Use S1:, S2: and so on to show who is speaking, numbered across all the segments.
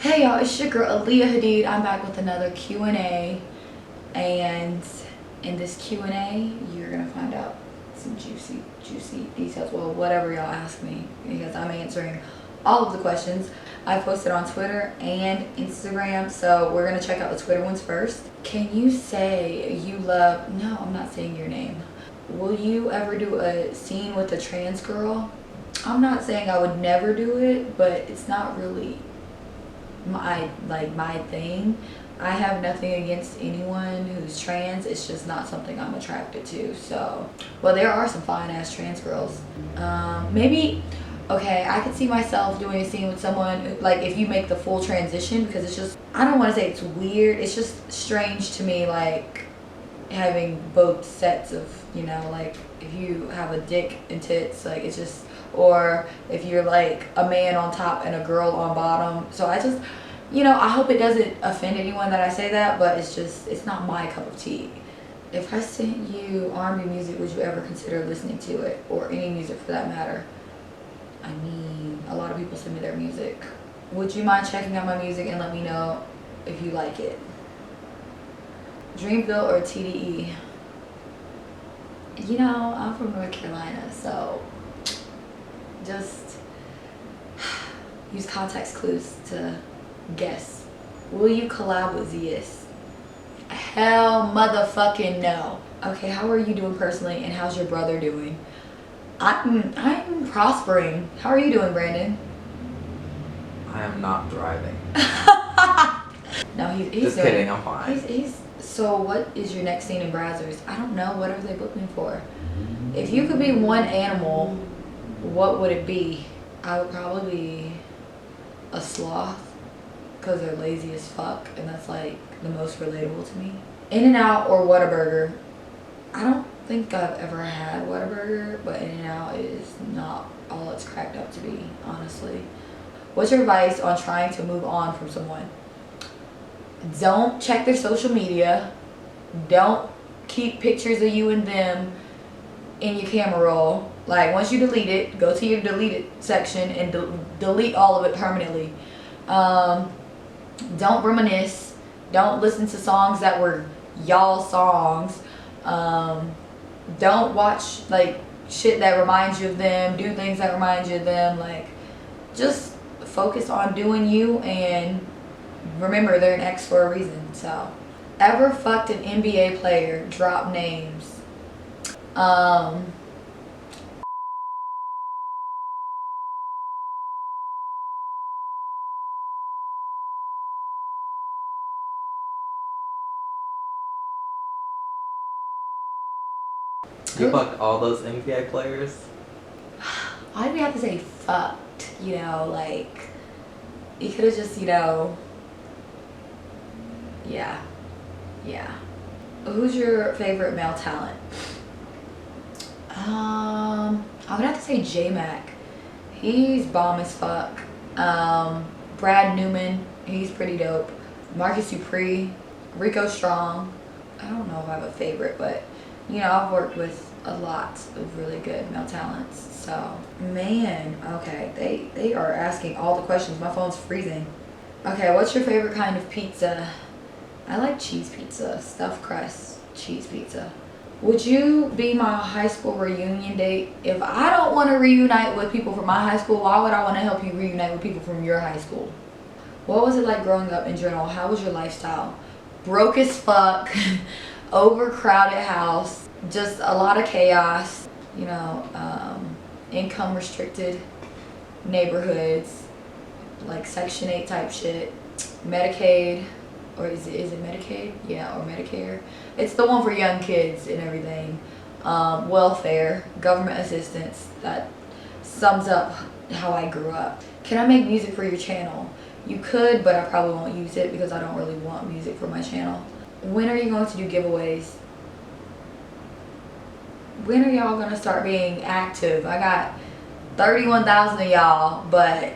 S1: Hey y'all, it's your girl Aaliyah Hadid. I'm back with another Q&A, and in this Q&A you're gonna find out some juicy details, well, whatever y'all ask me, because I'm answering all of the questions. I posted on Twitter and Instagram, so we're gonna check out the Twitter ones first. Can you say you love, no, I'm not saying your name. Will you ever do a scene with a trans girl? I'm not saying I would never do it, but it's not really my thing. I have nothing against anyone who's trans. It's just not something I'm attracted to. So, well, there are some fine ass trans girls. Maybe, okay, I could see myself doing a scene with someone, like if you make the full transition, because it's just, I don't want to say it's weird, it's just strange to me, like having both sets of, you know, like if you have a dick and tits, like it's just, or if you're like a man on top and a girl on bottom. So I just, you know, I hope it doesn't offend anyone that I say that, but it's just, it's not my cup of tea. If I sent you R&B music, would you ever consider listening to it, or any music for that matter? I mean, a lot of people send me their music. Would you mind checking out my music and let me know if you like it? Dreamville or TDE? You know, I'm from North Carolina, so just use context clues to guess. Will you collab with Zias? Hell motherfucking no. Okay, how are you doing personally, and how's your brother doing? I'm prospering. How are you doing, Brandon?
S2: I am not driving.
S1: No, he's
S2: just
S1: doing,
S2: kidding, I'm fine.
S1: So what is your next scene in Brazzers? I don't know. What have they booked me for? If you could be one animal, what would it be? I would probably be a sloth, because they're lazy as fuck, and that's like the most relatable to me. In-N-Out or Whataburger? I don't think I've ever had Whataburger, but In-N-Out is not all it's cracked up to be, honestly. What's your advice on trying to move on from someone? Don't check their social media. Don't keep pictures of you and them in your camera roll. Like, once you delete it, go to your deleted section and delete all of it permanently. Don't reminisce. Don't listen to songs that were y'all songs. Don't watch like shit that reminds you of them. Do things that remind you of them. Like, just focus on doing you, and remember, they're an ex for a reason. So, ever fucked an NBA player? Drop names.
S2: You fucked all those NBA players?
S1: Why do we have to say fucked? You know, like, you could have just, you know, yeah. Who's your favorite male talent? I would have to say J-Mac. He's bomb as fuck. Brad Newman, he's pretty dope. Marcus Dupree, Rico Strong. I don't know if I have a favorite, but you know, I've worked with a lot of really good male talents. So, man, okay, they are asking all the questions. My phone's freezing. Okay, what's your favorite kind of pizza? I like cheese pizza, stuffed crust, cheese pizza. Would you be my high school reunion date? If I don't want to reunite with people from my high school, why would I want to help you reunite with people from your high school? What was it like growing up in general? How was your lifestyle? Broke as fuck, overcrowded house, just a lot of chaos, you know, income restricted neighborhoods, like Section 8 type shit, Medicaid, or is it Medicaid? Yeah, or Medicare. It's the one for young kids and everything. Welfare, government assistance. That sums up how I grew up. Can I make music for your channel? You could, but I probably won't use it because I don't really want music for my channel. When are you going to do giveaways? When are y'all gonna start being active? I got 31,000 of y'all, but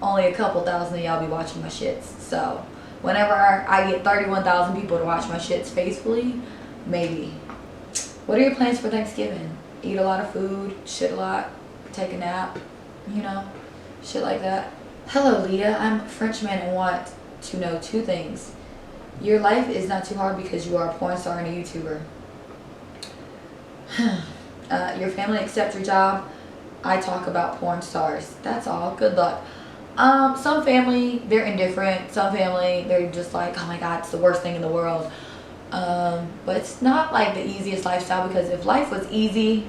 S1: only a couple thousand of y'all be watching my shits. So whenever I get 31,000 people to watch my shits faithfully, maybe. What are your plans for Thanksgiving? Eat a lot of food, shit a lot, take a nap, you know, shit like that. Hello, Leah. I'm a Frenchman and want to know two things. Your life is not too hard because you are a porn star and a YouTuber. Your family accept your job. I talk about porn stars. That's all. Good luck. Some family, they're indifferent. Some family, they're just like, oh my God, it's the worst thing in the world. But it's not like the easiest lifestyle, because if life was easy,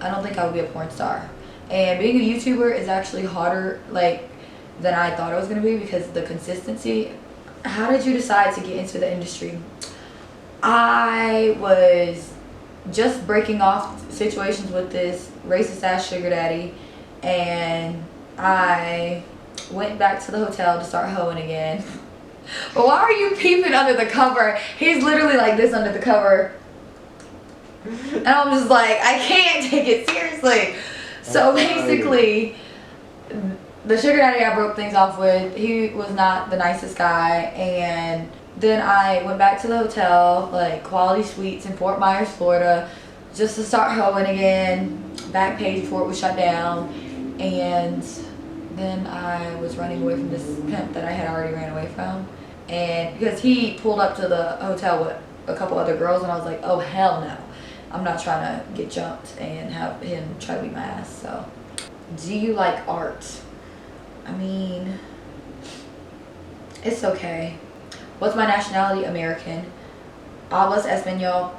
S1: I don't think I would be a porn star. And being a YouTuber is actually harder, like, than I thought it was going to be, because of the consistency. How did you decide to get into the industry? I was just breaking off situations with this racist ass sugar daddy, and I went back to the hotel to start hoeing again. But why are you peeping under the cover? He's literally like this under the cover. And I'm just like, I can't take it seriously. So basically, the sugar daddy I broke things off with, he was not the nicest guy. And then I went back to the hotel, like Quality Suites in Fort Myers, Florida, just to start hoeing again. Back page before it was shut down. And then I was running away from this pimp that I had already ran away from. And because he pulled up to the hotel with a couple other girls, and I was like, oh hell no. I'm not trying to get jumped and have him try to beat my ass. So, do you like art? I mean, it's okay. What's my nationality? American. Hablas español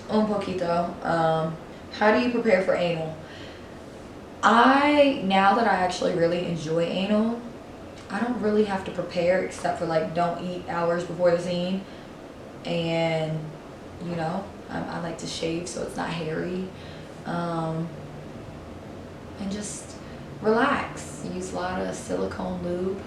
S1: un poquito. How do you prepare for anal? Now that I actually really enjoy anal, I don't really have to prepare, except for like don't eat hours before the scene. And, you know, I like to shave so it's not hairy. And just relax. Use a lot of silicone lube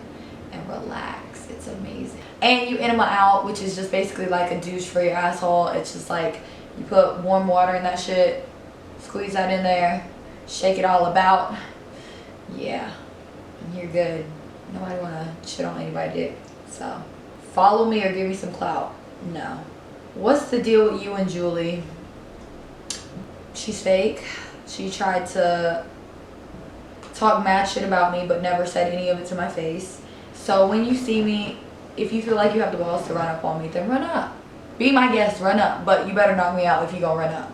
S1: and relax. It's amazing. And you enema out, which is just basically like a douche for your asshole. It's just like you put warm water in that shit, squeeze that in there, shake it all about. Yeah, and you're good. Nobody wanna shit on anybody's dick. So, follow me or give me some clout. No. What's the deal with you and Julie? She's fake. She tried to talk mad shit about me, but never said any of it to my face. So when you see me, if you feel like you have the balls to run up on me, then run up. Be my guest, run up. But you better knock me out if you gonna run up.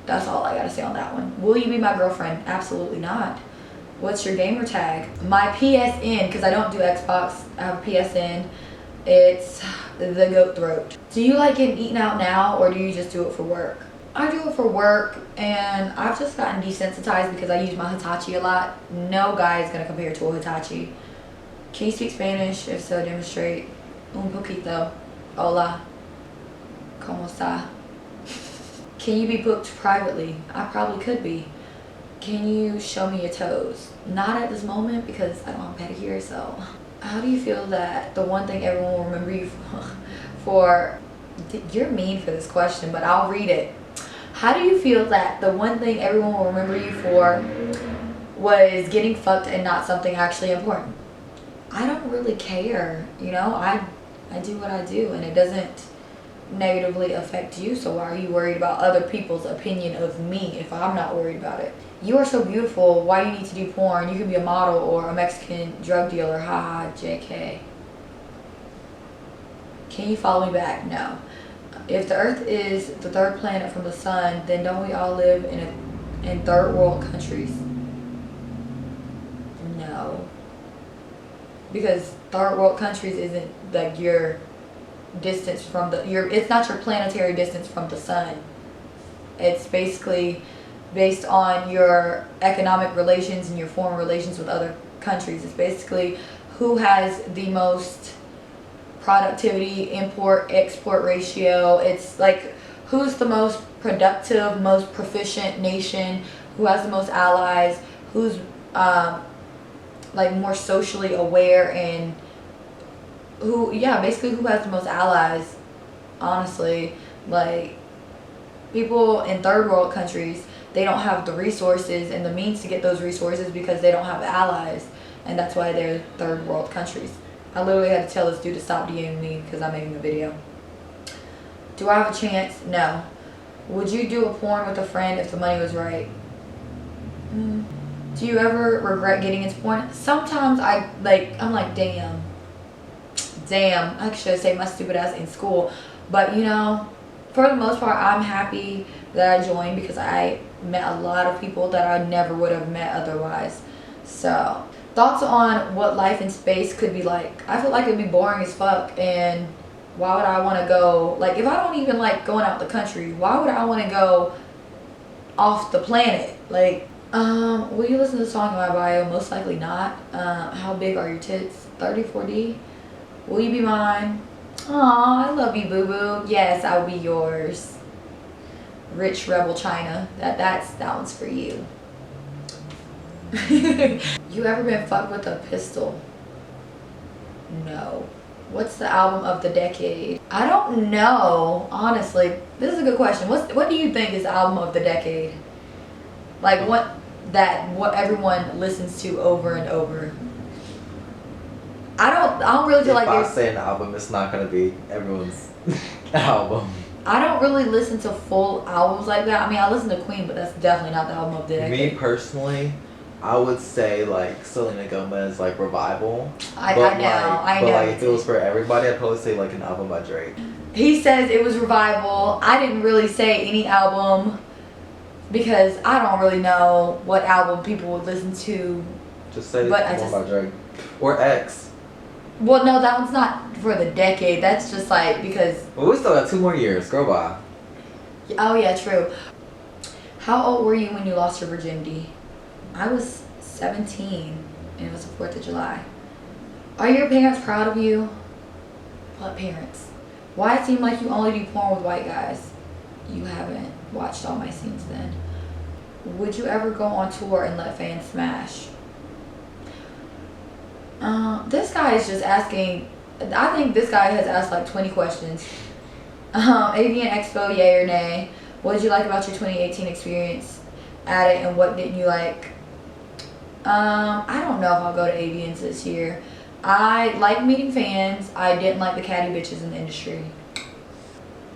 S1: That's all I gotta say on that one. Will you be my girlfriend? Absolutely not. What's your gamer tag? My PSN, because I don't do Xbox, I have a PSN. It's the goat throat. Do you like getting eaten out now, or do you just do it for work? I do it for work, and I've just gotten desensitized because I use my Hitachi a lot. No guy is gonna compare to a Hitachi. Can you speak Spanish? If so, demonstrate. Un poquito. Hola. ¿Cómo está? Can you be booked privately? I probably could be. Can you show me your toes? Not at this moment because I don't have a pedicure, so. How do you feel that the one thing everyone will remember you for, you're mean for this question, but I'll read it. How do you feel that the one thing everyone will remember you for was getting fucked and not something actually important? I don't really care, you know? I do what I do, and it doesn't negatively affect you, so why are you worried about other people's opinion of me if I'm not worried about it? You are so beautiful, why do you need to do porn? You can be a model or a Mexican drug dealer, haha, JK. Can you follow me back? No. If the earth is the third planet from the sun, then don't we all live in third world countries? No. Because third world countries isn't like your distance from it's not your planetary distance from the sun. It's basically based on your economic relations and your foreign relations with other countries. It's basically who has the most productivity, import-export ratio. It's like who's the most productive, most proficient nation, who has the most allies, who's like more socially aware, and basically who has the most allies. Honestly, like people in third world countries, they don't have the resources and the means to get those resources because they don't have allies, and that's why they're third world countries. I literally had to tell this dude to stop DMing me because I'm making a video. Do I have a chance? No. Would you do a porn with a friend if the money was right? Do you ever regret getting into porn? Sometimes I'm like, damn, I should have saved my stupid ass in school. But you know, for the most part, I'm happy that I joined because I met a lot of people that I never would have met otherwise. So, thoughts on what life in space could be like? I feel like it'd be boring as fuck, and why would I want to go? Like, if I don't even like going out the country, why would I want to go off the planet? Like, will you listen to the song in my bio? Most likely not. How big are your tits? 34D. Will you be mine? Aw, I love you, boo boo. Yes, I will be yours. Rich Rebel China. That one's for you. You ever been fucked with a pistol? No. What's the album of the decade? I don't know, honestly. This is a good question. What do you think is the album of the decade? Like what everyone listens to over and over. I don't really feel like
S2: if I
S1: there's.
S2: say an album, it's not gonna be everyone's album.
S1: I don't really listen to full albums like that. I mean, I listen to Queen, but that's definitely not the album of the decade.
S2: Me personally, I would say like Selena Gomez, like Revival.
S1: I know.
S2: But like if it was for everybody, I'd probably say like an album by Drake.
S1: He says it was Revival. I didn't really say any album because I don't really know what album people would listen to.
S2: Just say one by Drake or X.
S1: Well, no, that one's not for the decade. That's just like because.
S2: Well, we still got 2 more years. Go by.
S1: Oh yeah, true. How old were you when you lost your virginity? I was 17, and it was the 4th of July. Are your parents proud of you? What parents? Why it seem like you only do porn with white guys? You haven't watched all my scenes then. Would you ever go on tour and let fans smash? This guy is just asking. I think this guy has asked like 20 questions. Avian Expo, yay or nay? What did you like about your 2018 experience at it, and what didn't you like? I don't know if I'll go to Avians this year. I like meeting fans. I didn't like the catty bitches in the industry.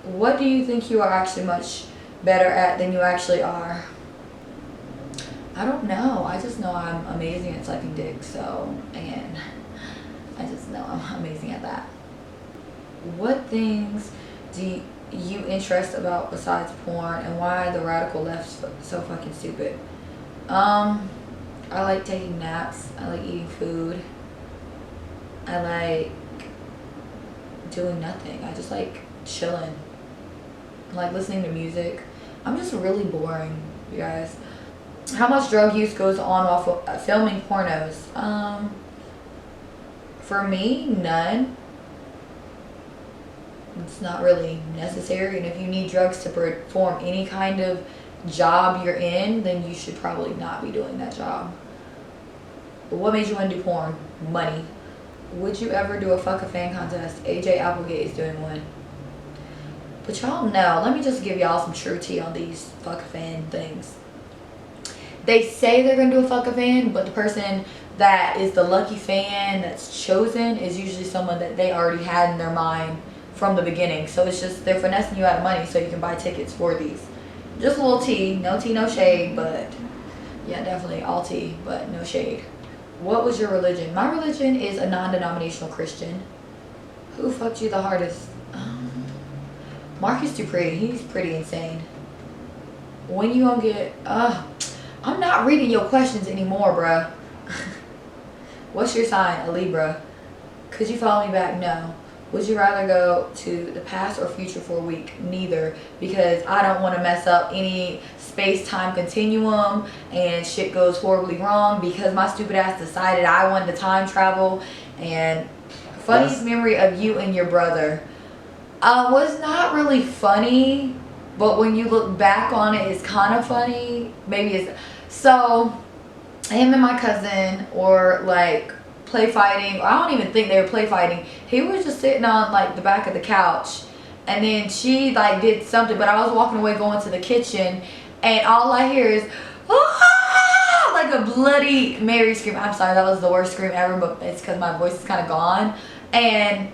S1: What do you think you are actually much better at than you actually are? I don't know. I just know I'm amazing at sucking dick, and I just know I'm amazing at that. What things do you interest about besides porn, and why the radical left so fucking stupid? I like taking naps. I like eating food. I like doing nothing. I just like chilling. I like listening to music. I'm just really boring, you guys. How much drug use goes on while filming pornos? For me, none. It's not really necessary, and if you need drugs to perform any kind of job you're in, then you should probably not be doing that job. But what made you want to do porn? Money. Would you ever do a fuck a fan contest? AJ Applegate is doing one. But y'all know, let me just give y'all some true tea on these fuck a fan things. They say they're gonna do a fuck a fan, but the person that is the lucky fan that's chosen is usually someone that they already had in their mind from the beginning. So it's just, they're finessing you out of money so you can buy tickets for these. Just a little tea, no shade, but yeah, definitely all tea, but no shade. What was your religion? My religion is a non-denominational Christian. Who fucked you the hardest? Marcus Dupree, he's pretty insane. When you gonna get, I'm not reading your questions anymore, bruh. What's your sign? A Libra. Could you follow me back? No. Would you rather go to the past or future for a week? Neither, because I don't want to mess up any space-time continuum and shit goes horribly wrong because my stupid ass decided I wanted to time travel. And funniest memory of you and your brother was not really funny, but when you look back on it, it's kind of funny. Maybe it's so him and my cousin or like play fighting, or I don't even think they were play fighting. He was just sitting on like the back of the couch, and then she like did something, but I was walking away going to the kitchen, and all I hear is ah! Like a bloody Mary scream. I'm sorry, that was the worst scream ever, but it's because my voice is kind of gone. And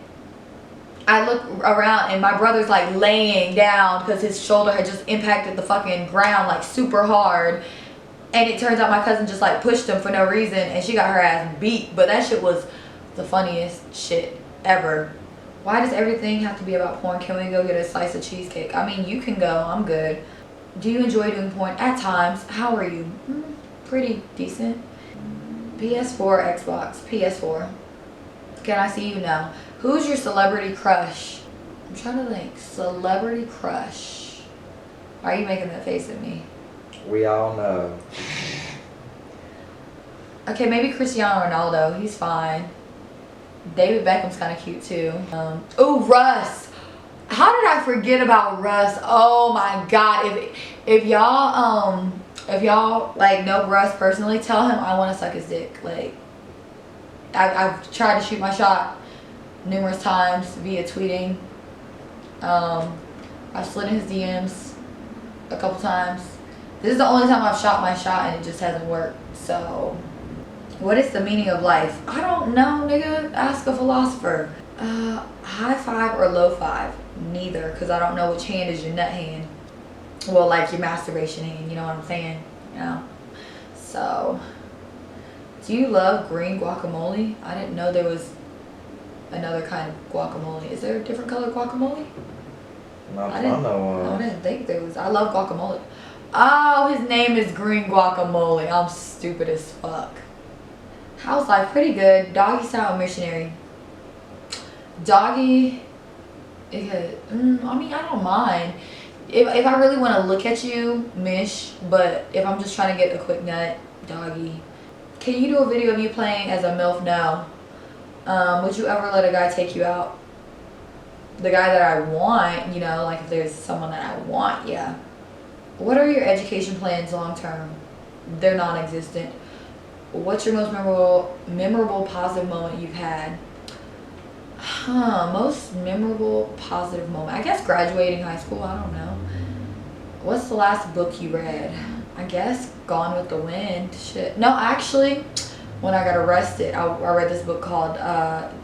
S1: I look around and my brother's like laying down because his shoulder had just impacted the fucking ground like super hard. And it turns out my cousin just like pushed him for no reason and she got her ass beat. But that shit was the funniest shit ever. Why does everything have to be about porn? Can we go get a slice of cheesecake? I mean, you can go. I'm good. Do you enjoy doing porn? At times. How are you? Pretty decent. PS4, Xbox. PS4. Can I see you now? Who's your celebrity crush? I'm trying to think. Celebrity crush. Why are you making that face at me?
S2: We all know.
S1: Okay, maybe Cristiano Ronaldo. He's fine. David Beckham's kind of cute too. Oh, Russ. How did I forget about Russ? Oh my God. If y'all like know Russ personally, tell him I want to suck his dick. Like, I've tried to shoot my shot numerous times via tweeting. I've slid in his DMs a couple times. This is the only time I've shot my shot and it just hasn't worked. So, what is the meaning of life? I don't know, nigga. Ask a philosopher. High five or low five? Neither, because I don't know which hand is your nut hand. Well, like your masturbation hand, you know what I'm saying? You know? So, do you love green guacamole? I didn't know there was another kind of guacamole. Is there a different color guacamole?
S2: Not I
S1: didn't think there was. I love guacamole. Oh, his name is Green Guacamole. I'm stupid as fuck. How's life? Pretty good. Doggy style missionary. Doggy. I mean, I don't mind. If I really want to look at you, mish. But if I'm just trying to get a quick nut, doggy. Can you do a video of you playing as a MILF? No. Would you ever let a guy take you out? The guy that I want, you know, like if there's someone that I want, yeah. What are your education plans long term? They're non-existent. What's your most memorable positive moment you've had? Most memorable positive moment. I guess graduating high school, I don't know. What's the last book you read? I guess Gone with the Wind. Shit. No, actually, when I got arrested, I read this book called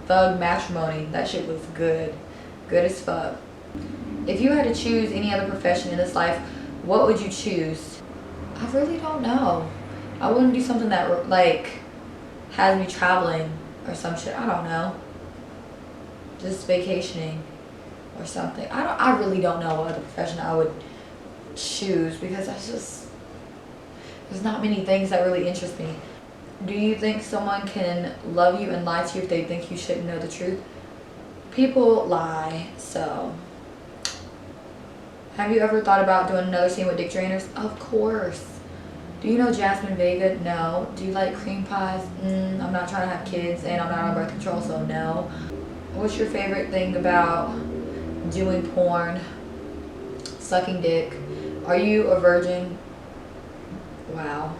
S1: Thug Matrimony. That shit was good. Good as fuck. If you had to choose any other profession in this life, what would you choose? I really don't know. I wouldn't do something that like has me traveling or some shit. I don't know. Just vacationing or something. I really don't know what other profession I would choose because there's not many things that really interest me. Do you think someone can love you and lie to you if they think you shouldn't know the truth? People lie, so. Have you ever thought about doing another scene with dick drainers? Of course. Do you know Jasmine Vega? No. Do you like cream pies? I'm not trying to have kids and I'm not on birth control, so no. What's your favorite thing about doing porn? Sucking dick. Are you a virgin? Wow.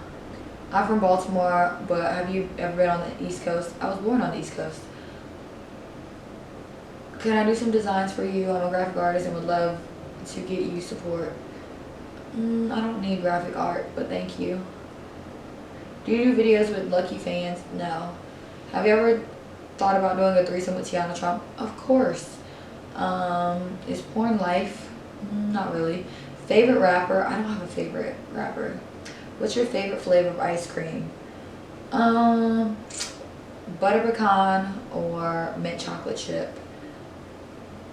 S1: I'm from Baltimore, but have you ever been on the East Coast? I was born on the East Coast. Can I do some designs for you? I'm a graphic artist and would love to get you support. I don't need graphic art, but thank you. Do you do videos with lucky fans? No. Have you ever thought about doing a threesome with Tiana Trump? Of course. Is porn life? Not really. Favorite rapper? I don't have a favorite rapper. What's your favorite flavor of ice cream? Butter pecan or mint chocolate chip.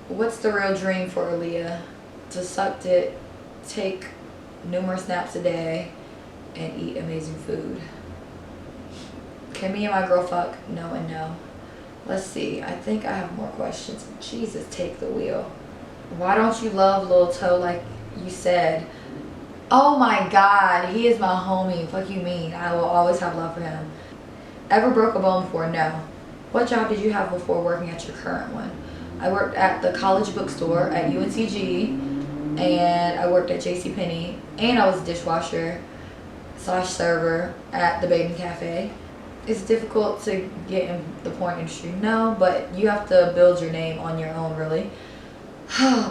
S1: What's the real dream for Aaliyah? To suck it, take numerous naps a day, and eat amazing food. Can me and my girl fuck? No and no. Let's see. I think I have more questions. Jesus, take the wheel. Why don't you love Lil Toe like you said? Oh my God, he is my homie. Fuck you mean. I will always have love for him. Ever broke a bone before? No. What job did you have before working at your current one? I worked at the college bookstore at UNCG, and I worked at JCPenney, and I was a dishwasher / server at the Baden Cafe. It's difficult to get in the porn industry. No, but you have to build your name on your own, really.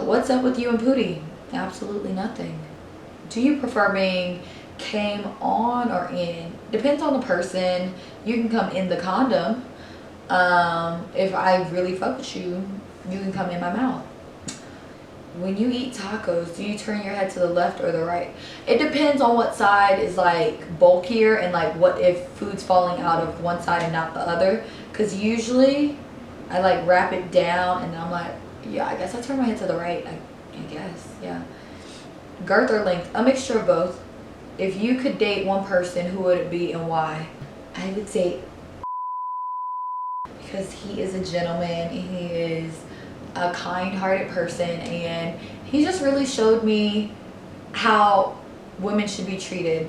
S1: What's up with you and Pootie? Absolutely nothing. Do you prefer being came on or in? Depends on the person. You can come in the condom. If I really fuck with you, you can come in my mouth. when you eat tacos, do you turn your head to the left or the right? It depends on what side is like bulkier and like what if food's falling out of one side and not the other. Cause usually I like wrap it down and I'm like, yeah, I guess I turn my head to the right. I guess, yeah. Girth or length? A mixture of both. If you could date one person, who would it be and why? I would say because he is a gentleman and he is a kind-hearted person, and he just really showed me how women should be treated,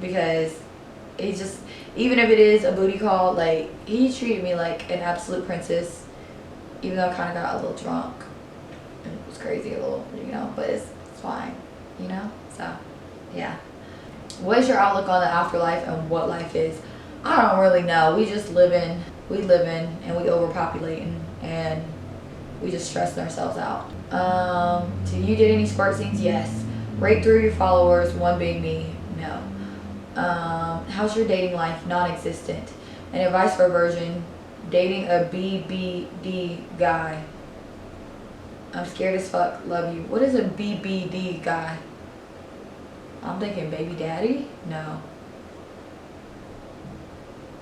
S1: because he just, even if it is a booty call, like he treated me like an absolute princess, even though I kind of got a little drunk and it was crazy a little, you know, but it's fine, you know. So yeah. What is your outlook on the afterlife and what life is? I don't really know. We just living and we overpopulating and we just stressing ourselves out. Do you did any squirt scenes? Yes. Rate through your followers, one being me. No. How's your dating life? Non-existent. And advice for a virgin, dating a BBD guy. I'm scared as fuck. Love you. What is a BBD guy? I'm thinking baby daddy? No.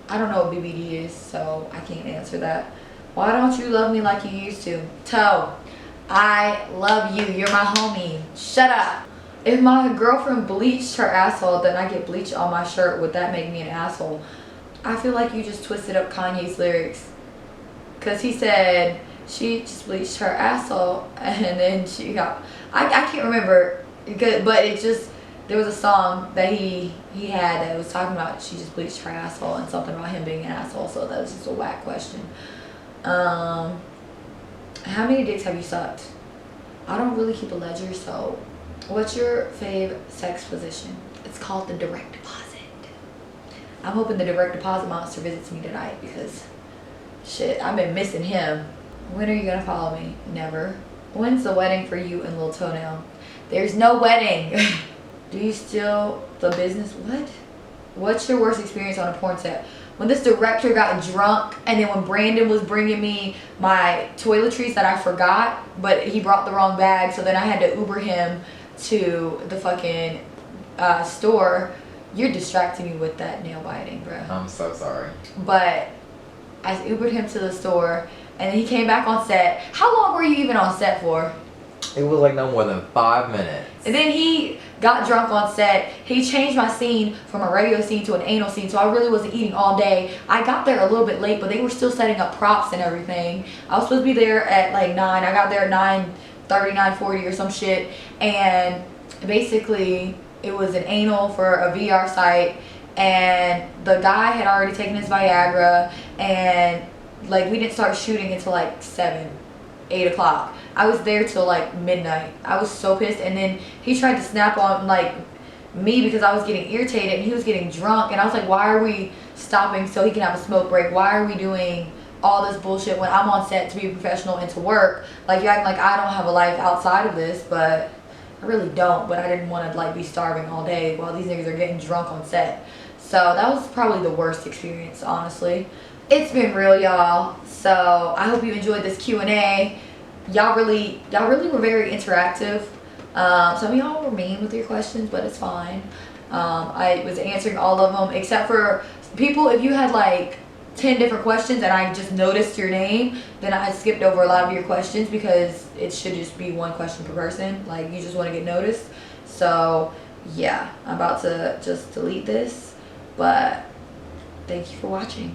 S1: I don't know what BBD is, so I can't answer that. Why don't you love me like you used to? Toe, I love you. You're my homie. Shut up. If my girlfriend bleached her asshole, then I get bleach on my shirt. Would that make me an asshole? I feel like you just twisted up Kanye's lyrics. Because he said she just bleached her asshole and then she got... I can't remember, but it just... There was a song that he had that was talking about she just bleached her asshole and something about him being an asshole, so that was just a whack question. How many dicks have you sucked? I don't really keep a ledger, so what's your fave sex position? It's called the direct deposit. I'm hoping the direct deposit monster visits me tonight because shit, I've been missing him. When are you gonna follow me? Never. When's the wedding for you and Lil Toenail? There's no wedding. Do you steal the business? What? What's your worst experience on a porn set? When this director got drunk and then when Brandon was bringing me my toiletries that I forgot, but he brought the wrong bag, so then I had to Uber him to the fucking store. You're distracting me with that nail biting, bro.
S2: I'm so sorry.
S1: But I Ubered him to the store and then he came back on set. How long were you even on set for?
S2: It was like no more than 5 minutes.
S1: And then he got drunk on set. He changed my scene from a radio scene to an anal scene, so I really wasn't eating all day. I got there a little bit late, but they were still setting up props and everything. I was supposed to be there at like 9. I got there at 9:30, 9:40 or some shit. And basically, it was an anal for a VR site. And the guy had already taken his Viagra. And like we didn't start shooting until like 7, 8 o'clock. I was there till like midnight. I was so pissed, and then he tried to snap on like me because I was getting irritated and he was getting drunk, and I was like, why are we stopping so he can have a smoke break? Why are we doing all this bullshit when I'm on set to be a professional and to work? Like, you're acting like I don't have a life outside of this, but I really don't. But I didn't want to like be starving all day while these niggas are getting drunk on set. So that was probably the worst experience, honestly. It's been real, y'all. So I hope you enjoyed this Q&A. Y'all really were very interactive. Some of y'all were mean with your questions, but it's fine. I was answering all of them except for people. If you had like 10 different questions and I just noticed your name, then I skipped over a lot of your questions because it should just be one question per person. Like, you just want to get noticed. So yeah, I'm about to just delete this, but thank you for watching.